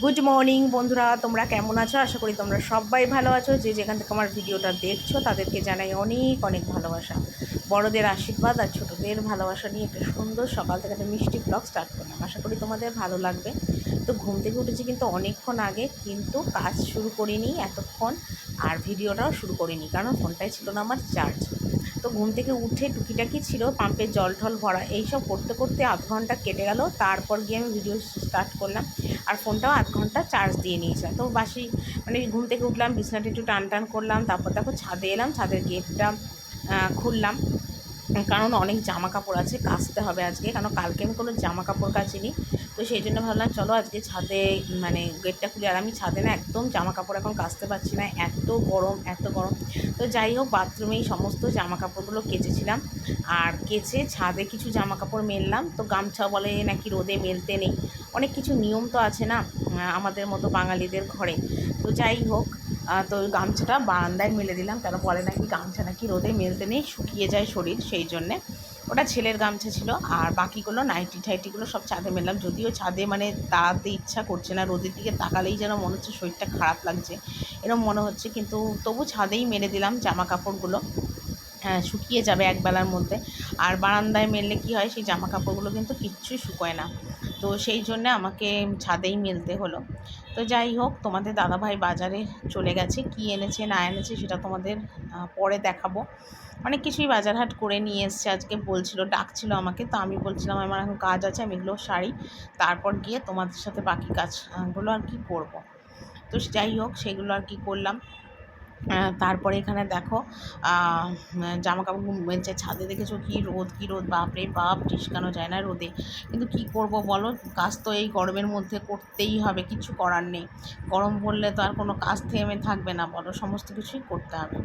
Good morning বন্ধুরা, তোমরা কেমন আছো? আশা করি তোমরা সবাই ভালো আছো। যে যেখান থেকে আমার ভিডিওটা দেখছো তাদেরকে জানাই অনেক অনেক ভালোবাসা, বড়দের আশীর্বাদ আর ছোটোদের ভালোবাসা নিয়ে একটা সুন্দর সকাল থেকে একটা মিষ্টি ব্লগ স্টার্ট করলাম। আশা করি তোমাদের ভালো লাগবে। তো ঘুম থেকে উঠেছি কিন্তু অনেকক্ষণ আগে, কিন্তু কাজ শুরু করিনি এতক্ষণ, আর ভিডিওটাও শুরু করিনি কারণ ফোনটাই ছিল না আমার চার্জ। তো ঘুম থেকে উঠে টুকিটাকি ছিল, পাম্পে জল টল ভরা, এইসব করতে করতে আধ ঘন্টা কেটে গেল। তারপর গিয়ে আমি ভিডিও স্টার্ট করলাম, আর ফোনটাও আধ ঘন্টা চার্জ দিয়ে নিয়েছিলাম। তো বাসি ঘুম থেকে উঠলাম, বিছানাটা একটু টান টান করলাম, তারপর দেখো ছাদে এলাম, ছাদের গেটটা খুললাম, কারণ অনেক জামা কাপড় আছে, কাচতে হবে আজকে, কারণ কালকে আমি কোনো জামা কাপড় কাচিনি। তো সেই জন্য ভাবলাম চলো আজকে ছাদে গেটটা খুলে, আর আমি ছাদে না একদম জামা কাপড় এখন কাচতে পারছি না, এত গরম এত গরম। তো যাই হোক, বাথরুমেই সমস্ত জামা কাপড়গুলো কেচেছিলাম, আর কেচে ছাদে কিছু জামা কাপড় মেললাম। তো গামছা বলে নাকি রোদে মেলতে নেই, অনেক কিছু নিয়ম তো আছে না আমাদের মতো বাঙালিদের ঘরে। তো যাই হোক, তো ওই গামছাটা বারান্দায় মেলে দিলাম, কারণ বলে নাকি গামছা নাকি রোদে মেলতে নেই, শুকিয়ে যায় শরীর, সেই জন্যে। ওটা ছেলের গামছা ছিল, আর বাকিগুলো নাইটি ঠাইটিগুলো সব ছাদে মেললাম। যদিও ছাদে দাঁড়াতে ইচ্ছা করছে না, রোদের দিকে তাকালেই যেন মনে হচ্ছে শরীরটা খারাপ লাগছে, এরকম মনে হচ্ছে, কিন্তু তবু ছাদেই মেলে দিলাম জামা কাপড়গুলো। শুকিয়ে যাবে একবেলার মধ্যে। আর বারান্দায় মেললে কী হয়, সেই জামা কাপড়গুলো কিন্তু কিচ্ছুই শুকোয় না, তো সেই জন্যে আমাকে ছাদেই মেলতে হলো। তো যাই হোক, তোমাদের দাদাভাই বাজারে চলে গেছে, কি এনেছে না এনেছে সেটা তোমাদের পরে দেখাবো। অনেক কিছুই বাজারহাট করে নিয়ে এসছে আজকে, বলছিল, ডাকছিল আমাকে, তো আমি বলছিলাম আমার এখন কাজ আছে, আমি এগুলো সারি, তারপর গিয়ে তোমাদের সাথে বাকি কাজগুলো আর কি করব। তো যাই হোক, সেগুলো আর কি করলাম। তারপরে এখানে দেখো জামা কাপড় মেলছে ছাদে, দেখেছো কি রোদ, কি রোদ, বাপরে বাপ, টিসকানো যায় না রোদে। কিন্তু কি করব বলো, কাজ তো এই গরমের মধ্যে করতেই হবে, কিছু করার নেই। গরম পড়লে তো আর কোনো কাজ থেমে থাকবে না বলো, সমস্ত কিছুই করতে হবে।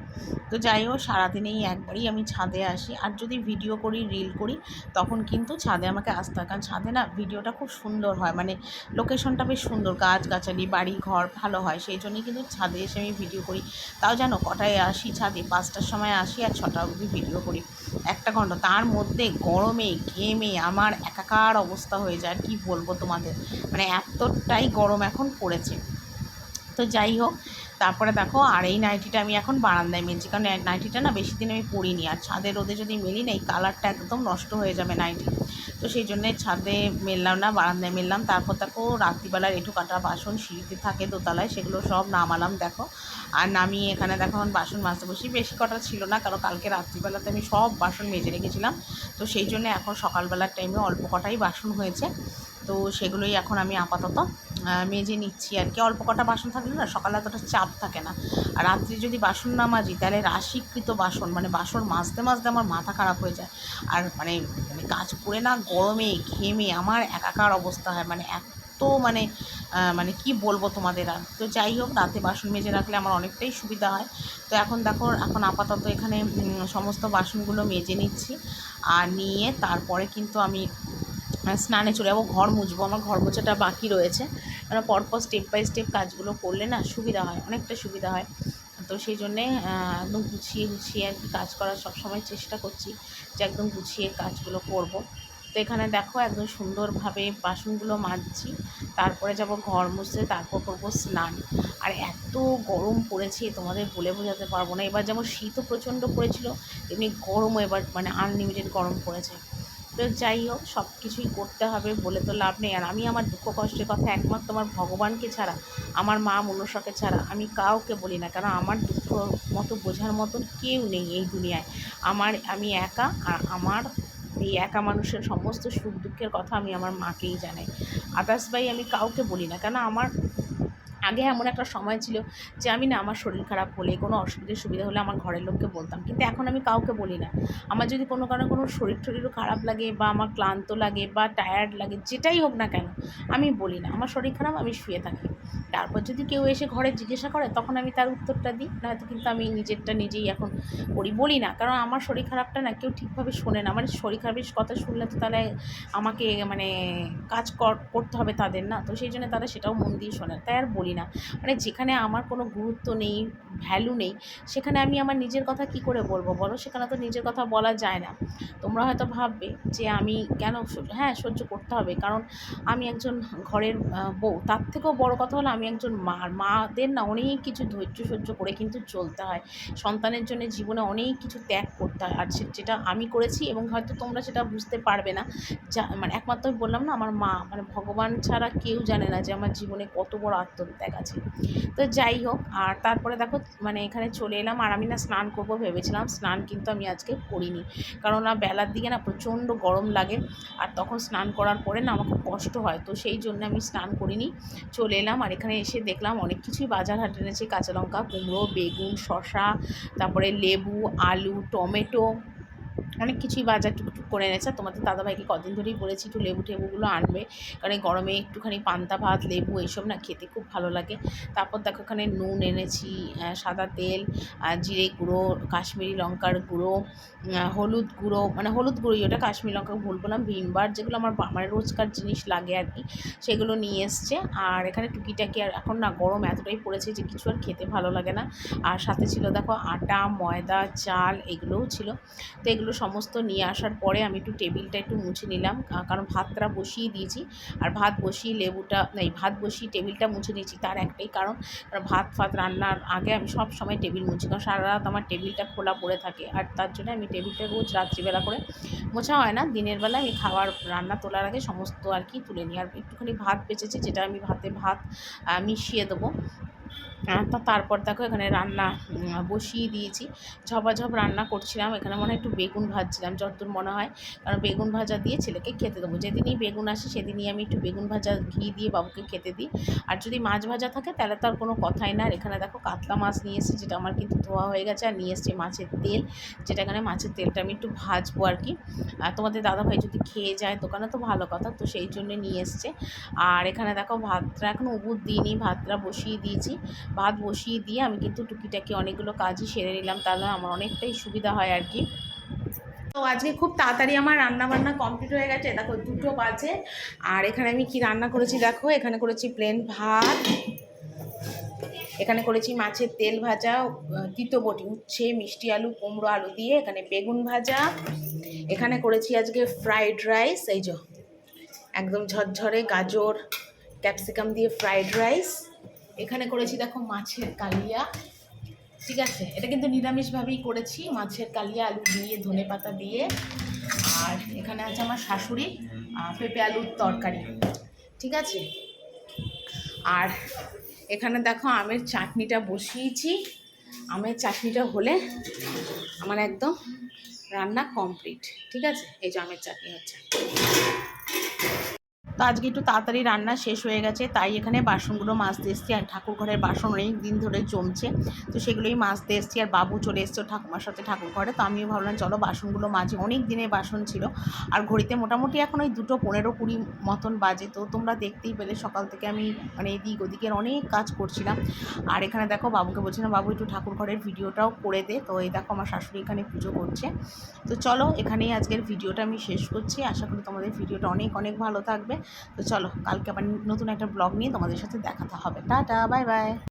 তো যাই হোক, সারাদিনেই একবারই আমি ছাদে আসি, আর যদি ভিডিও করি, রিল করি, তখন কিন্তু ছাদে আমাকে আসতে হয়, কারণ ছাদে না ভিডিওটা খুব সুন্দর হয়, লোকেশনটা বেশ সুন্দর, গাছগাছালি, বাড়ি ঘর ভালো হয়, সেই জন্যই কিন্তু ছাদে এসে আমি ভিডিও করি। তাও জানো কটায় আসি ছাদে? 5টার সময় আসি, আর 6টা অবধি ভিডিও করি, 1 ঘন্টা। তার মধ্যে গরমে ঘেমে আমার একাকার অবস্থা হয়ে যায়, আর কি বলবো তোমাদের, এতটাই গরম এখন পড়েছে। তো যাই হোক, তারপরে দেখো, আর এই নাইটিটা আমি এখন বারান্দায় মেলছি, কারণ নাইটিটা না বেশি দিন আমি পরিনি, আর ছাদের রোদে যদি মেলি না, এই কালারটা একদম নষ্ট হয়ে যাবে নাইটি। তো সেই জন্যে ছাদে মেললাম না, বারান্দায় মেললাম। তারপর দেখো, রাত্রিবেলার এঁঠো কাটা বাসন সিঁড়িতে থাকে দোতলায়, সেগুলো সব নামালাম দেখো। আর নামিয়ে এখানে দেখো এখন বাসন মাজতে বসি, বেশি কটা ছিল না, কারণ কালকে রাত্রিবেলাতে আমি সব বাসন মেজে রেখেছিলাম। তো সেই জন্য এখন সকালবেলার টাইমে অল্প কটাই বাসন হয়েছে, তো সেগুলোই এখন আমি আপাতত মেজে নিচ্ছি আর কি। অল্প কটা বাসন থাকলে না সকালে এতটা চাপ থাকে না, আর রাত্রি যদি বাসন না মাজি, তাহলে রাশিকৃত বাসন, বাসন মাজতে মাজতে আমার মাথা খারাপ হয়ে যায়। আর কাজ করে না, গরমে ঘেমে আমার একাকার অবস্থা হয়, এত কি বলবো তোমাদের আর। তো যাই হোক, রাতে বাসন মেজে রাখলে আমার অনেকটাই সুবিধা হয়। তো এখন দেখো, এখন আপাতত এখানে সমস্ত বাসনগুলো মেজে নিচ্ছি, আর নিয়ে তারপরে কিন্তু আমি স্নানে চলে যাবো, ঘর মুছবো, আমার ঘর মোছাটা বাকি রয়েছে, কারণ পরপর স্টেপ বাই স্টেপ কাজগুলো করলে না সুবিধা হয়, অনেকটা সুবিধা হয়। তো সেই জন্যে একদম গুছিয়ে গুছিয়ে আর কি কাজ করার সবসময় চেষ্টা করছি, যে একদম গুছিয়ে কাজগুলো করব। তো এখানে দেখো, একদম সুন্দরভাবে বাসনগুলো মাজছি, তারপরে যাব ঘর মুছতে, তারপর করবো স্নান। আর এত গরম পড়েছে তোমাদের বলে বোঝাতে পারবো না। এবার যেমন শীতও প্রচণ্ড পড়েছিল, তেমনি গরমও এবার আনলিমিটেড গরম পড়েছে। তো যাই হোক, সব কিছুই করতে হবে, বলে তো লাভ নেই। আর আমি আমার দুঃখ কষ্টের কথা একমাত্র আমার ভগবানকে ছাড়া, আমার মা মনসাকে ছাড়া আমি কাউকে বলি না, কারণ আমার দুঃখ মতো বোঝার মতন কেউ নেই এই দুনিয়ায়। আমি একা, আর আমার এই একা মানুষের সমস্ত সুখ দুঃখের কথা আমি আমার মাকেই জানাই। আদার্স ভাই আমি কাউকে বলি না, কেন আমার আগে এমন একটা সময় ছিল যে আমি না, আমার শরীর খারাপ হলে, কোনো সুবিধা হলে আমার ঘরের লোককে বলতাম, কিন্তু এখন আমি কাউকে বলি না। আমার যদি কোনো কারণে কোনো শরীরও খারাপ লাগে, বা আমার ক্লান্ত লাগে, বা টায়ার্ড লাগে, যেটাই হোক না কেন, আমি বলি না আমার শরীর খারাপ, আমি শুয়ে থাকি। তারপর যদি কেউ এসে ঘরে জিজ্ঞাসা করে, তখন আমি তার উত্তরটা দিই, নয়তো কিন্তু আমি নিজেরটা নিজেই এখন বলি না, কারণ আমার শরীর খারাপটা না কেউ ঠিকভাবে শোনে না। শরীর খারাপের কথা শুনলে তো তাহলে আমাকে কাজ করতে হবে তাদের, না? তো সেই জন্য তারা সেটাও মন দিয়ে শোনে, তাই আর বলি বলি না। মানে যেখানে আমার কোনো গুরুত্ব নেই, ভ্যালু নেই, সেখানে আমি আমার নিজের কথা কি করে বলবো বলো? সেখানে তো নিজের কথা বলা যায় না। তোমরা হয়তো ভাববে যে আমি কেন হ্যাঁ, সহ্য করতে হবে, কারণ আমি একজন ঘরের বউ। তার থেকেও বড় কথা হলো আমি একজন মা। আর মাদের না অনেক কিছু ধৈর্য সহ্য করে কিন্তু চলতে হয়। সন্তানের জন্য জীবনে অনেক কিছু ত্যাগ করতে হয়। আর যেটা আমি করেছি, এবং হয়তো তোমরা সেটা বুঝতে পারবে না। মানে একমাত্র আমি বললাম না, আমার মা, মানে ভগবান ছাড়া কেউ জানে না যে আমার জীবনে কত বড় আত্মত্যাগ আছে। তো যাই হোক, আর তারপরে দেখো মানে এখানে চলে এলাম। আর আমি না স্নান করবো ভেবেছিলাম, স্নান কিন্তু আমি আজকে করিনি, কারণ না বেলার দিকে না প্রচণ্ড গরম লাগে, আর তখন স্নান করার পরে না আমার খুব কষ্ট হয়। তো সেই জন্য আমি স্নান করিনি, চলে এলাম। আর এখানে এসে দেখলাম অনেক কিছুই বাজার হাট এনেছে, কাঁচা লঙ্কা, কুমড়ো, বেগুন, শসা, তারপরে লেবু, আলু, টমেটো, অনেক কিছুই বাজার টুকটুক করে এনেছে। তোমাদের দাদাভাইকে কদিন ধরেই বলেছি একটু লেবু টেবুগুলো আনবে, কারণ এই গরমে একটুখানি পান্তা ভাত, লেবু এইসব না খেতে খুব ভালো লাগে। তারপর দেখো এখানে নুন এনেছি, সাদা তেল, জিরে গুঁড়ো, কাশ্মীরি লঙ্কার গুঁড়ো, হলুদ গুঁড়ো, মানে হলুদ গুঁড়োই ওটা, কাশ্মীরি লঙ্কা ভুল বললাম, ভিমবার, যেগুলো আমার মানে রোজকার জিনিস লাগে আর কি, সেগুলো নিয়ে এসছে। আর এখানে টুকিটাকি, আর এখন না গরম এতটাই পড়েছে যে কিছু আর খেতে ভালো লাগে না। আর সাথে ছিল দেখো আটা, ময়দা, চাল, এগুলোও ছিল। তো এগুলো সমস্ত নিয়ে আসার পরে আমি একটু টেবিলটা একটু মুছে নিলাম, কারণ ভাতটা বসিয়ে দিয়েছি। আর ভাত বসিয়ে ভাত বসিয়ে টেবিলটা মুছে নিয়েছি, তার একটাই কারণ ভাত ফাত রান্নার আগে আমি সব সময় টেবিল মুছি, কারণ সারা রাত আমার টেবিলটা খোলা পড়ে থাকে। আর তার জন্য আমি টেবিলটা রোজ রাত্রিবেলা করে মোছা হয় না, দিনের বেলা আমি রান্না তোলার আগে সমস্ত আর কি তুলে নিই। আর একটুখানি ভাত বেঁচেছে, যেটা আমি ভাত মিশিয়ে দেবো। তারপর দেখো এখানে রান্না বসিয়ে দিয়েছি, ঝপাঝপ রান্না করছিলাম। এখানে মনে হয় একটু বেগুন ভাজছিলাম যতদূর মনে হয়, কারণ বেগুন ভাজা দিয়ে ছেলেকে খেতে দেবো। যেদিনই বেগুন আসে সেদিনই আমি একটু বেগুন ভাজা ঘি দিয়ে বাবুকে খেতে দিই। আর যদি মাছ ভাজা থাকে তাহলে তো আর কোনো কথাই না। আর এখানে দেখো কাতলা মাছ নিয়ে এসেছি, যেটা আমার কিন্তু ধোয়া হয়ে গেছে। আর নিয়ে এসেছি মাছের তেল, যেটা এখানে মাছের তেলটা আমি একটু ভাজবো আর কি। আর তোমাদের দাদাভাই যদি খেয়ে যায় দোকানে তো ভালো কথা, তো সেই জন্য নিয়ে এসছে। আর এখানে দেখো ভাতটা এখনও উবুর দিইনি, ভাতটা বসিয়ে দিয়েছি। ভাত বসিয়ে দিয়ে আমি কিন্তু টুকিটাকি অনেকগুলো কাজই সেরে নিলাম, তাহলে আমার অনেকটাই সুবিধা হয় আর কি। তো আজকে খুব তাড়াতাড়ি আমার রান্না বান্না কমপ্লিট হয়ে গেছে, দেখো 2টো বাজে। আর এখানে আমি কি রান্না করেছি দেখো, এখানে করেছি প্লেন ভাত, এখানে করেছি মাছের তেল ভাজা, তিতো বটি, উচ্ছে, মিষ্টি আলু, কুমড়ো আলু দিয়ে, এখানে বেগুন ভাজা, এখানে করেছি আজকে ফ্রাইড রাইস, এই যে একদম ঝরঝরে গাজর ক্যাপসিকাম দিয়ে ফ্রাইড রাইস, এখানে করেছি দেখো মাছের কালিয়া, ঠিক আছে, এটা কিন্তু নিরামিষভাবেই করেছি, মাছের কালিয়া আলু দিয়ে, ধনে পাতা দিয়ে। আর এখানে আছে আমার শাশুড়ি পেঁপে আলুর তরকারি, ঠিক আছে। আর এখানে দেখো আমের চাটনিটা বসিয়েছি, আমের চাটনিটা হলে আমার একদম রান্না কমপ্লিট, ঠিক আছে। এই যে আমের চাটনি হচ্ছে। তো আজকে একটু তাড়াতাড়ি রান্না শেষ হয়ে গেছে, তাই এখানে বাসনগুলো মাজতে এসেছি। আর ঠাকুর ঘরের বাসন অনেক দিন ধরে জমছে, তো সেগুলোই মাজতে এসেছি। আর বাবু চলে এসছে ঠাকুমার সাথে ঠাকুর ঘরে, তো আমিও ভাবলাম চলো বাসনগুলো মাঝে, অনেক দিনের বাসন ছিল। আর ঘড়িতে মোটামুটি এখন ওই 2:15-20 মতন বাজে। তো তোমরা দেখতেই পেলে সকাল থেকে আমি মানে এদিক ওদিকের অনেক কাজ করছিলাম। আর এখানে দেখো বাবুকে বলছিলাম, বাবু একটু ঠাকুর ঘরের ভিডিওটাও করে দে। তো এই দেখো আমার শাশুড়ি এখানে পুজো করছে। তো চলো এখানেই আজকের ভিডিওটা আমি শেষ করছি। আশা করি তোমাদের ভিডিওটা অনেক অনেক ভালো থাকবে। তো চলো কালকে আবার নতুন একটা ব্লগ নিয়ে তোমাদের সাথে দেখাতে হবে। Tata, bye bye.